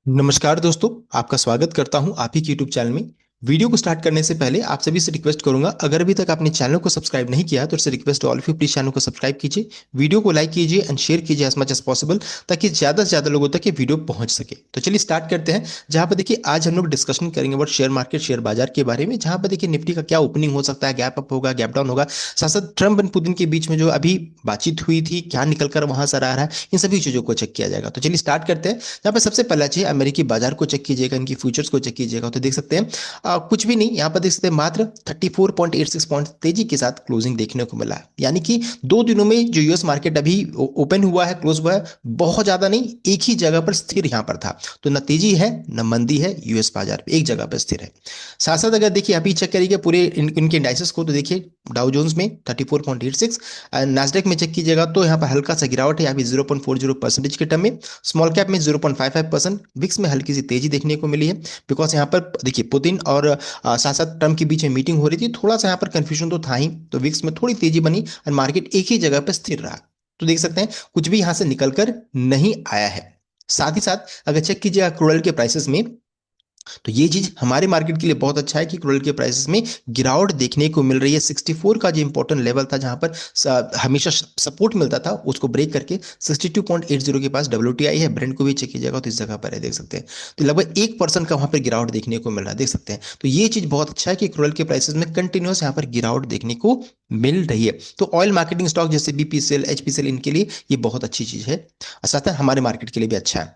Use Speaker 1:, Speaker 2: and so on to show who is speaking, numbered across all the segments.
Speaker 1: नमस्कार दोस्तों, आपका स्वागत करता हूं आप ही के यूट्यूब चैनल में। वीडियो को स्टार्ट करने से पहले आप सभी से रिक्वेस्ट करूंगा, अगर अभी तक आपने चैनल को सब्सक्राइब नहीं किया तो request all of you please channel को सब्सक्राइब कीजिए, वीडियो को लाइक कीजिए एंड शेयर कीजिए एज मच एज पॉसिबल, ताकि ज्यादा से ज्यादा लोगों तक ये वीडियो पहुंच सके। तो चलिए स्टार्ट करते हैं। जहां पर देखिए आज हम लोग डिस्कशन करेंगे अबाउट शेयर मार्केट, शेयर बाजार के बारे में। जहां पर देखिए निफ्टी का क्या ओपनिंग हो सकता है, गैप अप होगा, गैप डाउन होगा, साथ साथ ट्रम्प एंड पुतिन के बीच में जो अभी बातचीत हुई थी, क्या निकल कर वहां से आ रहा है, इन सभी चीजों को चेक किया जाएगा। तो चलिए स्टार्ट करते हैं। यहाँ पर सबसे पहला चाहिए अमेरिकी बाजार को चेक कीजिएगा, इनकी फ्यूचर्स को चेक कीजिएगा, तो देख सकते हैं कुछ भी नहीं। यहाँ पर देख सकते हैं मात्र 34.86 पॉइंट तेजी के साथ क्लोजिंग देखने को मिला है। यानी कि 2 दिनों में जो यूएस मार्केट अभी ओपन हुआ है, क्लोज हुआ है, बहुत ज्यादा नहीं, एक ही जगह पर स्थिर यहाँ पर था। तो न तेजी है न मंदी है, यूएस बाजार एक जगह पर स्थिर है। साथ साथ अगर देखिए अभी चेक करिएगा पूरे इनके इंडाइसेस को, तो देखिए डाउ जोन्स में 34.86, नास्डेक में चेक कीजिएगा तो यहाँ पर हल्का सा गिरावट है, यहाँ पे 0.40% के टर्म में। स्मॉल कैप में 0.55%, विक्स में हल्की सी तेजी देखने को मिली है। बिकॉज यहाँ पर देखिए पुतिन और साथ साथ ट्रम्प के बीच में मीटिंग हो रही थी, थोड़ा सा यहाँ पर कंफ्यूजन तो था ही, तो विक्स में थोड़ी तेजी बनी और मार्केट एक ही जगह पर स्थिर रहा। तो देख सकते हैं कुछ भी यहाँ से निकल कर नहीं आया है। साथ ही साथ अगर चेक कीजिएगा क्रूड ऑयल के प्राइसेस में, तो ये चीज हमारे मार्केट के लिए बहुत अच्छा है कि क्रूड ऑयल के प्राइसेस में गिरावट देखने को मिल रही है। 64 का जो इंपॉर्टेंट लेवल था, जहां पर हमेशा सपोर्ट मिलता था, उसको ब्रेक करके 62.80 के पास डब्ल्यूटीआई है। ब्रेंट को भी चेक कीजिएगा तो इस जगह पर है, देख सकते हैं। तो लगभग 1% का वहां पर गिरावट देखने को मिल रहा है, देख सकते हैं। तो ये चीज बहुत अच्छा है कि क्रूड ऑयल के प्राइसेस में कंटिन्यूस यहाँ पर गिरावट देखने को मिल रही है। तो ऑयल मार्केटिंग स्टॉक जैसे बीपीसीएल, एचपीसीएल, इनके लिए ये बहुत अच्छी चीज है, साथ ही हमारे मार्केट के लिए भी अच्छा है।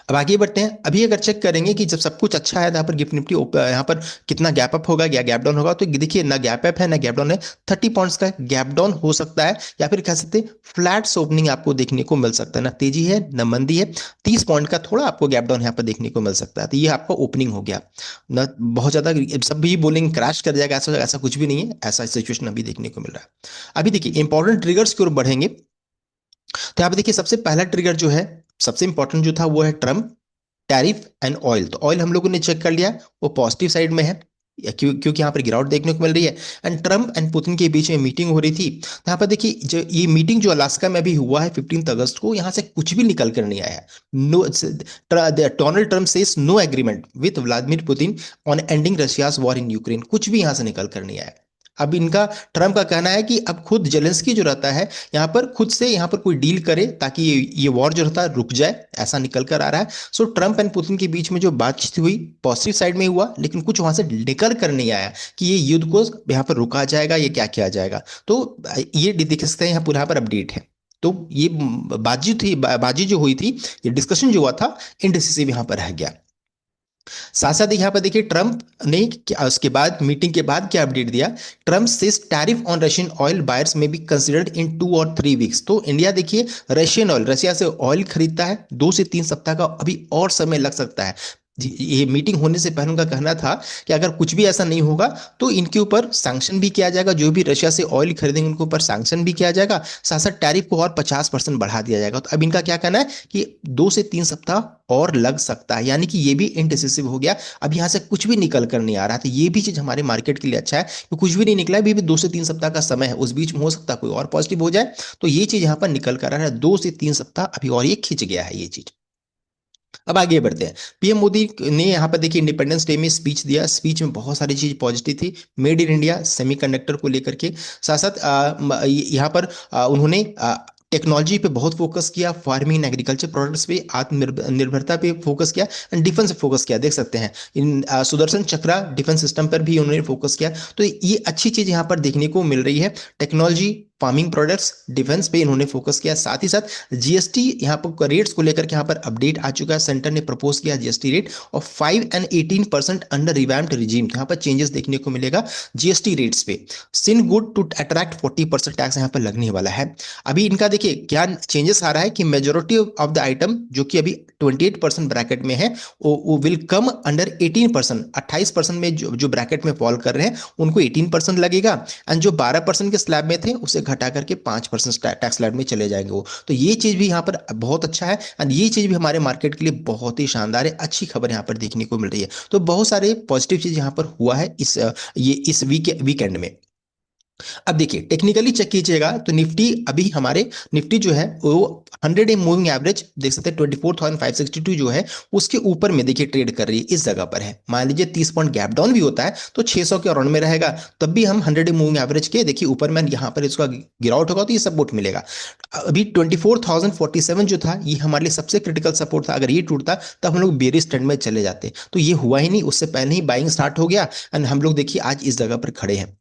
Speaker 1: अब आगे बढ़ते हैं। अभी अगर चेक करेंगे कि जब सब कुछ अच्छा है, तो यहाँ पर गिफ्ट निफ्टी यहाँ पर कितना गैप अप होगा या गैप डाउन होगा, तो देखिए ना गैप अप है ना गैप डाउन है। 30 पॉइंट्स का गैप डाउन हो सकता है, या फिर कह सकते हैं फ्लैट ओपनिंग आपको देखने को मिल सकता है। ना तेजी है ना मंदी है, 30 पॉइंट का थोड़ा आपको गैप डाउन यहाँ पर देखने को मिल सकता है। तो ये आपका ओपनिंग हो गया ना, बहुत ज्यादा सब भी बोलेंगे क्रैश कर जाएगा, ऐसा ऐसा कुछ भी नहीं है, ऐसा सिचुएशन अभी देखने को मिल रहा है। अभी देखिए इंपॉर्टेंट ट्रिगर्स की ओर बढ़ेंगे। तो यहाँ पे देखिए सबसे पहला ट्रिगर जो है, सबसे इंपॉर्टेंट जो था, वो है ट्रम्प टैरिफ एंड ऑयल। तो ऑयल हम लोगों ने चेक कर लिया, वो पॉजिटिव साइड में है, क्योंकि यहाँ पर गिरावट देखने को मिल रही है। एंड ट्रम्प एंड पुतिन के बीच में मीटिंग हो रही थी, तो यहाँ पर देखिए जो ये मीटिंग जो अलास्का में अभी हुआ है 15 अगस्त को, यहाँ से कुछ भी निकल कर नहीं आया। No, Donald Trump says no agreement with Vladimir Putin on ending Russia's war in Ukraine, कुछ भी यहाँ से निकल कर नहीं आया। अब इनका, ट्रम्प का कहना है कि अब खुद जेलेंस्की जो रहता है यहाँ पर, खुद से यहाँ पर कोई डील करे ताकि ये वॉर जो रहता है रुक जाए, ऐसा निकल कर आ रहा है। सो ट्रम्प एंड पुतिन के बीच में जो बातचीत हुई पॉजिटिव साइड में हुआ, लेकिन कुछ वहां से निकल कर नहीं आया कि ये युद्ध को यहाँ पर रुका जाएगा, ये क्या किया जाएगा। तो ये देख सकते हैं यहाँ पर, यहाँ पर अपडेट है। तो ये बातचीत थी, बाजी जो हुई थी, ये डिस्कशन जो हुआ था, इनडिसिसिव यहाँ पर रह गया। साथ साथ यहाँ पर देखिए ट्रम्प ने उसके बाद, मीटिंग के बाद क्या अपडेट दिया। Trump says tariff on Russian oil buyers में बी कंसिडर्ड इन 2 और 3 वीक्स। तो इंडिया देखिए रशियन ऑयल, रशिया से ऑयल खरीदता है, 2 से 3 सप्ताह का अभी और समय लग सकता है। ये मीटिंग होने से पहले उनका कहना था कि अगर कुछ भी ऐसा नहीं होगा तो इनके ऊपर सैंक्शन भी किया जाएगा, जो भी रशिया से ऑयल खरीदेंगे उनके ऊपर सैंक्शन भी किया जाएगा, साथ साथ टैरिफ को और 50% बढ़ा दिया जाएगा। तो अब इनका क्या कहना है कि 2 से 3 सप्ताह और लग सकता है, यानी कि ये भी इनडिसिसिव हो गया। अब यहां से कुछ भी निकल कर नहीं आ रहा, तो ये भी चीज हमारे मार्केट के लिए अच्छा है कि कुछ भी नहीं निकला है, अभी भी 2 से 3 सप्ताह का समय है, उस बीच में हो सकता है कोई और पॉजिटिव हो जाए। तो ये चीज यहां पर निकल कर आ रहा है, 2 से 3 सप्ताह अभी और ये खिंच गया है ये चीज। अब आगे बढ़ते हैं। पीएम मोदी ने यहाँ पर देखिए इंडिपेंडेंस डे में स्पीच दिया, स्पीच में बहुत सारी चीज पॉजिटिव थी, मेड इन इंडिया, सेमीकंडक्टर को लेकर के। साथ साथ यहाँ पर उन्होंने टेक्नोलॉजी पे बहुत फोकस किया, फार्मिंग एंड एग्रीकल्चर प्रोडक्ट्स पे, आत्मनिर्भरता पे फोकस किया, एंड डिफेंस पे फोकस किया, देख सकते हैं। इन सुदर्शन चक्रा डिफेंस सिस्टम पर भी उन्होंने फोकस किया। तो ये अच्छी चीज यहाँ पर देखने को मिल रही है। टेक्नोलॉजी, फार्मिंग प्रोडक्ट्स, डिफेंस पे इन्होंने फोकस किया। साथ ही साथ जीएसटी यहाँ पर रेट्स को लेकर के यहाँ पर अपडेट आ चुका है, सेंटर ने प्रपोज किया GST rate of 5 and 18% under revamped regime. यहाँ पर चेंजेस देखने को मिलेगा जीएसटी रेट्स पे। सिन गुड टू अट्रैक्ट 40% टैक्स यहाँ पर लगने वाला है। अभी इनका देखिए क्या चेंजेस आ रहा है कि मेजोरिटी ऑफ द आइटम जो कि अभी 28% ब्रैकेट में है, वो विल कम अंडर 18%, 28% में जो ब्रैकेट में फॉल कर रहे हैं उनको 18% लगेगा, एंड जो 12% के स्लैब में थे उसे घटा करके 5% टैक्स स्लैब में चले जाएंगे वो। तो ये चीज भी यहाँ पर बहुत अच्छा है, एंड ये चीज भी हमारे मार्केट के लिए बहुत ही शानदार है, अच्छी खबर यहाँ पर देखने को मिल रही है। तो बहुत सारे पॉजिटिव चीज यहाँ पर हुआ है इस वीकेंड में। अब देखिए टेक्निकली चेक कीजिएगा तो निफ्टी अभी हमारे निफ्टी जो है वो 100 डे मूविंग एवरेज देख सकते हैं 24,562 जो है उसके ऊपर में देखिए ट्रेड कर रही है, इस जगह पर है। मान लीजिए 30 पॉइंट गैप डाउन भी होता है तो 600 के अराउंड में रहेगा, तब भी हम 100 डे मूविंग एवरेज के देखिए ऊपर में यहाँ पर इसका गिरावट होगा तो ये सपोर्ट मिलेगा। अभी 24,047 जो था ये हमारे लिए सबसे क्रिटिकल सपोर्ट था, अगर ये टूटता तब हम लोग बेरिश ट्रेंड में चले जाते, तो ये हुआ ही नहीं, उससे पहले ही बाइंग स्टार्ट हो गया एंड हम लोग देखिए आज इस जगह पर खड़े हैं।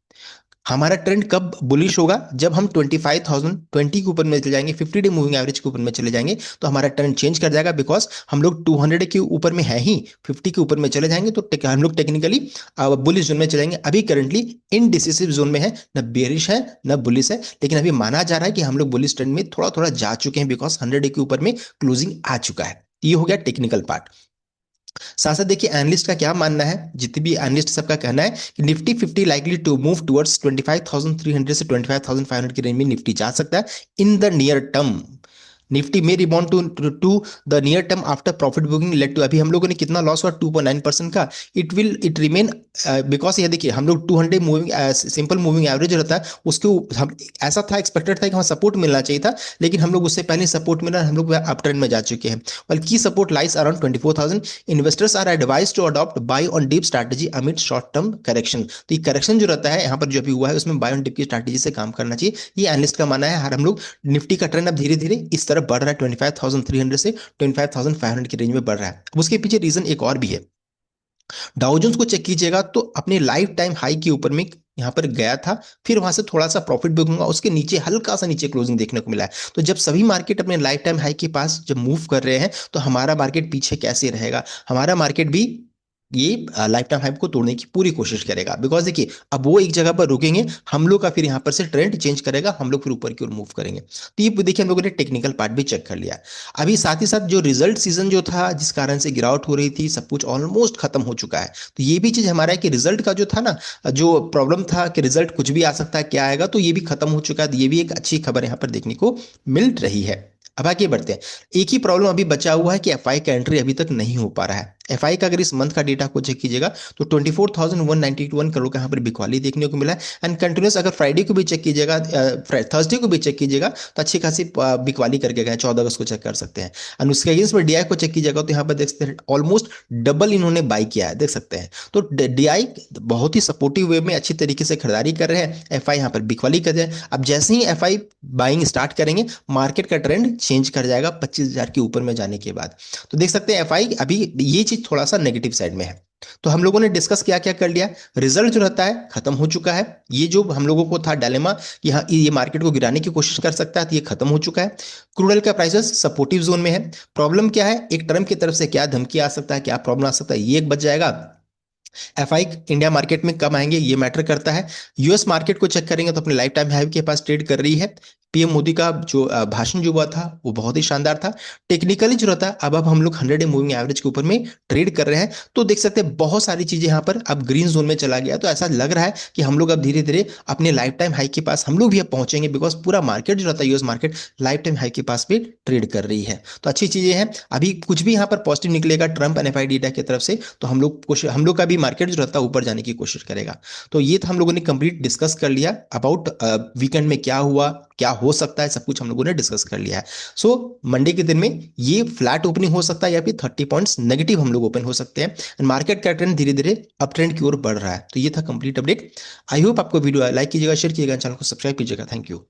Speaker 1: हमारा ट्रेंड कब बुलिश होगा, जब हम 25,020 के ऊपर में चले जाएंगे, 50 डे मूविंग एवरेज के ऊपर में चले जाएंगे तो हमारा ट्रेंड चेंज कर जाएगा, बिकॉज हम लोग 200 के ऊपर में है ही, 50 के ऊपर में चले जाएंगे तो हम लोग टेक्निकली बुलिश जोन में चलेंगे। अभी करंटली इनडिसिसिव जोन में है, न बेरिश है न बुलिश है, लेकिन अभी माना जा रहा है कि हम लोग बुलिश ट्रेंड में थोड़ा थोड़ा जा चुके हैं, बिकॉज 100 के ऊपर में क्लोजिंग आ चुका है। ये हो गया टेक्निकल पार्ट। साथ साथ देखिए एनालिस्ट का क्या मानना है, जितने भी एनालिस्ट सबका कहना है कि Nifty 50 likely to move towards 25,300 से 25,500 की रेंज में निफ्टी जा सकता है in the near term. Nifty में rebound to the near term after profit booking let to, अभी हम लोगों ने कितना लॉस हुआ 2.9% का, इट रिमेन बिकॉज ये देखिए हम लोग 200 मूविंग सिंपल मूविंग एवरेज रहता है उसके हम ऐसा था एक्सपेक्टेड था कि हमें सपोर्ट मिलना चाहिए था, लेकिन हम लोग उससे पहले सपोर्ट मिला, हम लोग अप ट्रेंड में जा चुके हैं। वेल की support lies around 24,000। Investors are advise to adopt buy on dip strategy amid short term correction, तो ये करेक्शन जो रहता है यहाँ पर जो अभी हुआ है उसमें बाय ऑन डीप की स्ट्रैटेजी से काम करना चाहिए, ये एनालिस्ट का मानना है। हर हम लोग निफ्टी का ट्रेंड अब धीरे धीरे इस तरफ बढ़ रहा है, 25,300 से 25,500 की रेंज में बढ़ रहा है। अब उसके पीछे रीजन एक और भी है, डाउजोन्स को चेक कीजिएगा तो अपने लाइफ टाइम हाई के ऊपर में यहां पर गया था, फिर वहां से थोड़ा सा प्रॉफिट बुकिंग हुआ, उसके नीचे हल्का सा नीचे क्लोजिंग देखने को मिला है। तो जब सभी मार्केट अपने लाइफ टाइम हाई के पास जब मूव कर रहे हैं तो हमारा मार्केट पीछे कैसे रहेगा, हमारा मार्केट भी ये लाइफ टाइम हाई को तोड़ने की पूरी कोशिश करेगा, बिकॉज देखिए अब वो एक जगह पर रुकेंगे, हम लोग का फिर यहाँ पर से ट्रेंड चेंज करेगा, हम लोग फिर ऊपर की ओर मूव करेंगे। तो ये देखिए हम लोगों ने टेक्निकल पार्ट भी चेक कर लिया। अभी साथ ही साथ जो रिजल्ट सीजन जो था जिस कारण से गिरावट हो रही थी सब कुछ ऑलमोस्ट खत्म हो चुका है, तो ये भी चीज हमारा है कि रिजल्ट का जो था ना, जो प्रॉब्लम था कि रिजल्ट कुछ भी आ सकता है क्या आएगा, तो ये भी खत्म हो चुका है, तो ये भी एक अच्छी खबर यहाँ पर देखने को मिल रही है। अब आगे बढ़ते हैं। एक ही प्रॉब्लम अभी बचा हुआ है कि एफआई का एंट्री अभी तक नहीं हो पा रहा है। एफआई का अगर इस मंथ का डेटा को चेक कीजिएगा तो 24,191 करोड़ का यहाँ पर बिकवाली देखने को मिला है एंड कंटिन्यूस, अगर फ्राइडे को भी चेक कीजिएगा, थर्सडे को भी चेक कीजिएगा तो अच्छी खासी बिकवाली करके गए, 14 अगस्त को चेक कर सकते हैं। एंड उसके अगेंस्ट में डीआई को चेक कीजिएगा तो यहाँ पर देख सकते हैं ऑलमोस्ट डबल इन्होंने बाई किया है, देख सकते हैं। तो डीआई बहुत ही सपोर्टिव वे में अच्छी तरीके से खरीदारी कर रहे हैं, एफआई यहाँ पर बिकवाली कर रहे हैं। अब जैसे ही एफआई बाइंग स्टार्ट करेंगे मार्केट का ट्रेंड चेंज कर जाएगा 25,000 के ऊपर में जाने के बाद। तो देख सकते हैं एफआई अभी ये चीज थोड़ा सा नेगेटिव साइड में है। तो हम लोगों ने डिस्कस क्या क्या कर लिया, रिजल्ट जो रहता है खत्म हो चुका है, ये जो हम लोगों को था डायलेमा कि हाँ ये मार्केट को गिराने की कोशिश कर सकता है, तो ये खत्म हो चुका है। क्रूड ऑयल का प्राइसेस सपोर्टिव जोन में है। प्रॉब्लम क्या है, एक ट्रम्प की तरफ से क्या धमकी आ सकता है, क्या प्रॉब्लम आ सकता है, ये एक बच जाएगा। एफआई इंडिया मार्केट में कब आएंगे ये मैटर करता है। यूएस मार्केट को चेक करेंगे तो अपने लाइफ टाइम हाई के पास ट्रेड कर रही है। पीएम मोदी का जो भाषण जो हुआ था वो बहुत ही शानदार था। टेक्निकली जो रहता है अब हम लोग 100 डे मूविंग एवरेज के ऊपर में ट्रेड कर रहे हैं, तो देख सकते हैं बहुत सारी चीजें यहाँ पर अब ग्रीन जोन में चला गया, तो ऐसा लग रहा है कि हम लोग अब धीरे धीरे अपने लाइफ टाइम हाई के पास हम लोग भी अब पहुंचेंगे, बिकॉज पूरा मार्केट जो रहता है US market life time high के पास भी ट्रेड कर रही है। तो अच्छी चीजें हैं, अभी कुछ भी यहाँ पर पॉजिटिव निकलेगा ट्रंप एंड एफआई डेटा की तरफ से तो हम लोग का भी मार्केट जो रहता है ऊपर जाने की कोशिश करेगा। तो ये तो हम लोगों ने कंप्लीट डिस्कस कर लिया अबाउट वीकेंड में क्या हुआ क्या हो सकता है, सब कुछ हम लोगों ने डिस्कस कर लिया है। सो मंडे के दिन में ये फ्लैट ओपनिंग हो सकता है या फिर 30 पॉइंट्स नेगेटिव हम लोग ओपन हो सकते हैं एंड मार्केट का ट्रेंड धीरे धीरे अप ट्रेंड की ओर बढ़ रहा है। तो ये था कंप्लीट अपडेट। आई होप आपको वीडियो लाइक कीजिएगा, शेयर कीजिएगा, चैनल को सब्सक्राइब कीजिएगा। Thank you.